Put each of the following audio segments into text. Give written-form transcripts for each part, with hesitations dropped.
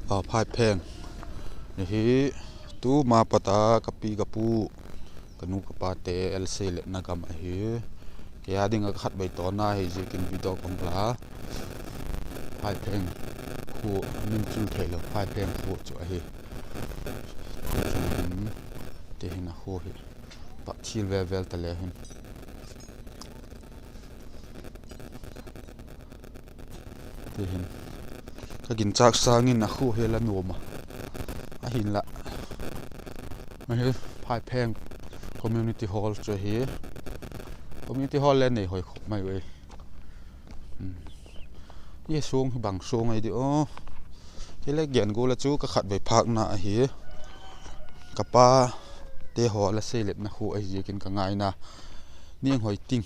phphai phèn hi tu ma pata kapi kapu kanu kapate lc le na kam hi ke ading a khat bai to na hi je kin video kom la phai phèn khu min chu thelo phai phèn khu chu hi te hin a khu hi pa thil vel ta le hin te hin ka gin chak sangin a khu he la noma a hin la ma hi phai phèn community hall chu hi community hall le nei hoi khop mai we ye song bang song ai di o ke le gen go la chu ka khat bai phak na hi kapa te ho la se let na khu ai je kin ka ngai na niang hoi ting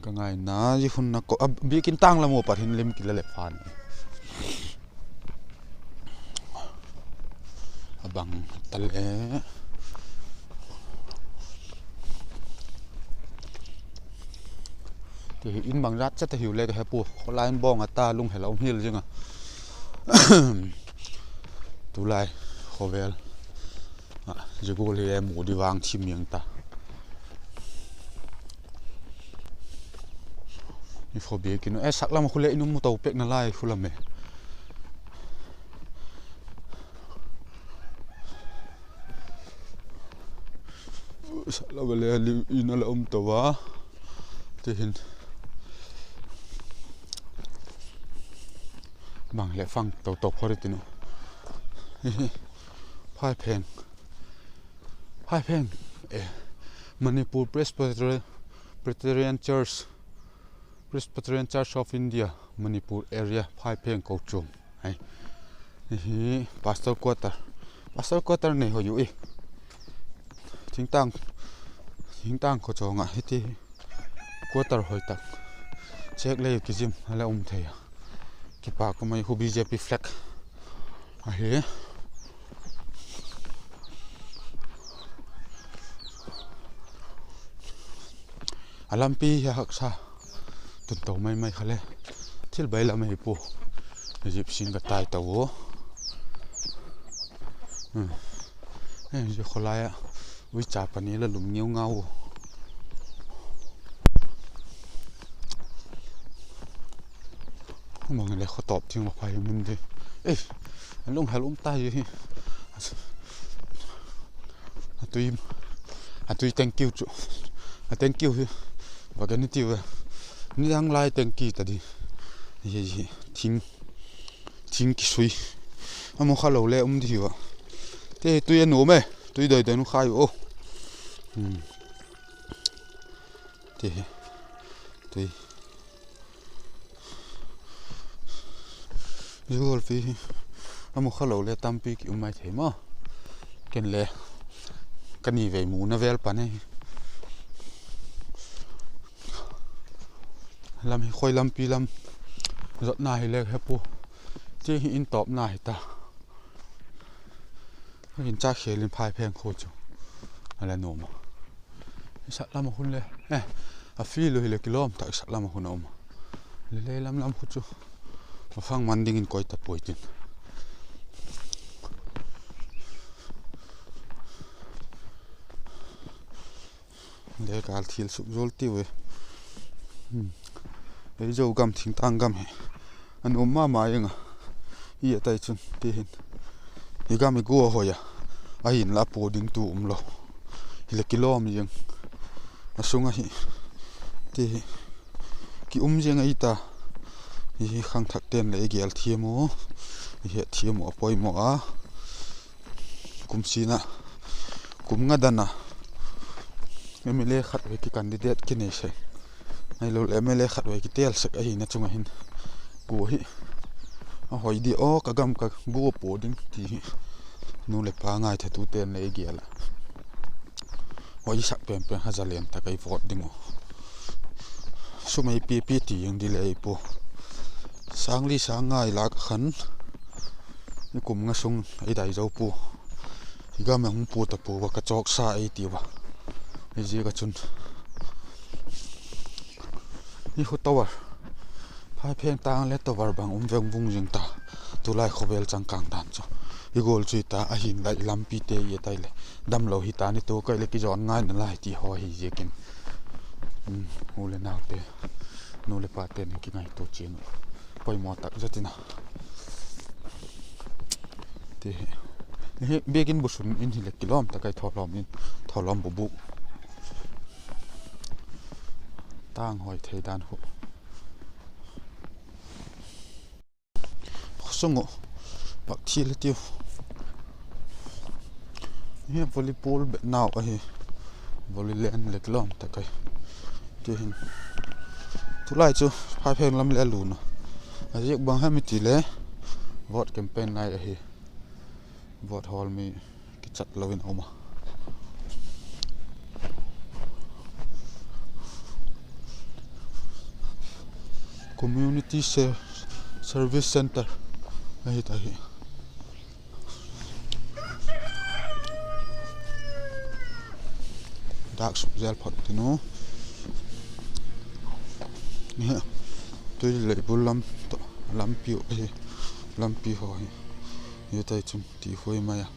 ka ngai na ji hun na ko bi kin tang la mo par hin lim ki la le phan abang tal e thì in bằng rát chất hiểu lệ cái hẹp buộc có lai bong à ta lung hay là ông hiền chứ à tú lại khó về giờ cô thì em ngủ đi vang chim miếng ta đi phổ biến cái nó sắc lắm khu lệ nó mua tàu pek nó lai khu làm mẹ sắc lắm về lệ in nó là ông tàu á thì hình bằng lệ phăng tàu tộc hơi tí nữa phai phèn Manipur Presbyterian Church of India Manipur area phai phèn cầu chuồng hay pastor quarter này hồi dụ chính tang có cho ngã hết đi quarter hồi tắc check lấy cái gym hay là ông thầy cái bà có mấy khu BJP flag ấy alampi ya haksa tun to mai khale thil bai la mai pu jip sin ka tai tawo je kholaya wi cha pani la lum ngeu ngau mong le khotop thing ma phai min de lung halum tai hi atui thank you chu thank you và cái này tiêu ni đang lai thank you ta đi ye thing ki sui amo khalo le di wa te tui no me tui doi doi no khai o te tui rồi phi amo khalo le tampi ki umai the ma ken le kani ve mu na vel pa ne làm khoi làm pi làm giọt này lên hẹp po chỉ in top này ta in cha khề lên phai phèn khô chú là nôm sát làm hun lên phi lười lên kilo tak sát làm hun nôm lên làm khô chú mà phang man ding in coi tập bồi tin để cả thiel sụp rول tiêu ấy dâu gam thỉnh tang gam hè anh ôm ma yên à ý tại chun tê hin ý gam go hồi à hin la po ding tu lo hi le kilo mi yang a sunga hi tê ki jeng ai ta hi khang thak ten le gel thiemo hi thiemo poi mo a kum sina kum nga dana MLA khat we ki candidate ki nei se ai lo MLA khat we ki tel sak ai na chunga hin go hi a hoi di o ka gam ka go po ding ti nu le pa ngai the tu ten le giala hoi sak pen hazalen ta kai vote ding o sumai pp ti yang di le po sangli sangai la khan ni kum nga sung ai dai zo pu higa ma hum pu ta pu wa ka chok sa ai ti wa ji ka chun ni hu tower phai pheng tang le to war bang veng vung jing ta tu lai khovel chang kang dan cho i gol chui ta a hin lai lampi te ye tai le dam lo hi ta ni to kai le ki jon ngai na lai ti ho hi je kin u le naw te nu le pa te ni ki ngai to chin poi mo tak jatina te he begin busun in hi le kilom ta kai tholom bu tang hoi thei dan hu songo bak thi le tiu he volleyball be naw a hi volleyland le kilom ta kai te hin tulai chu phai pheng lam le lu na a jek bang ha mi ti le vote campaign nai a hi vote hall mi ki chat lovin oma community service center ahi ta hi dak su zel phot tinu ni tu le bulam to lampi ho hi ye tai chum ti hoi ma ya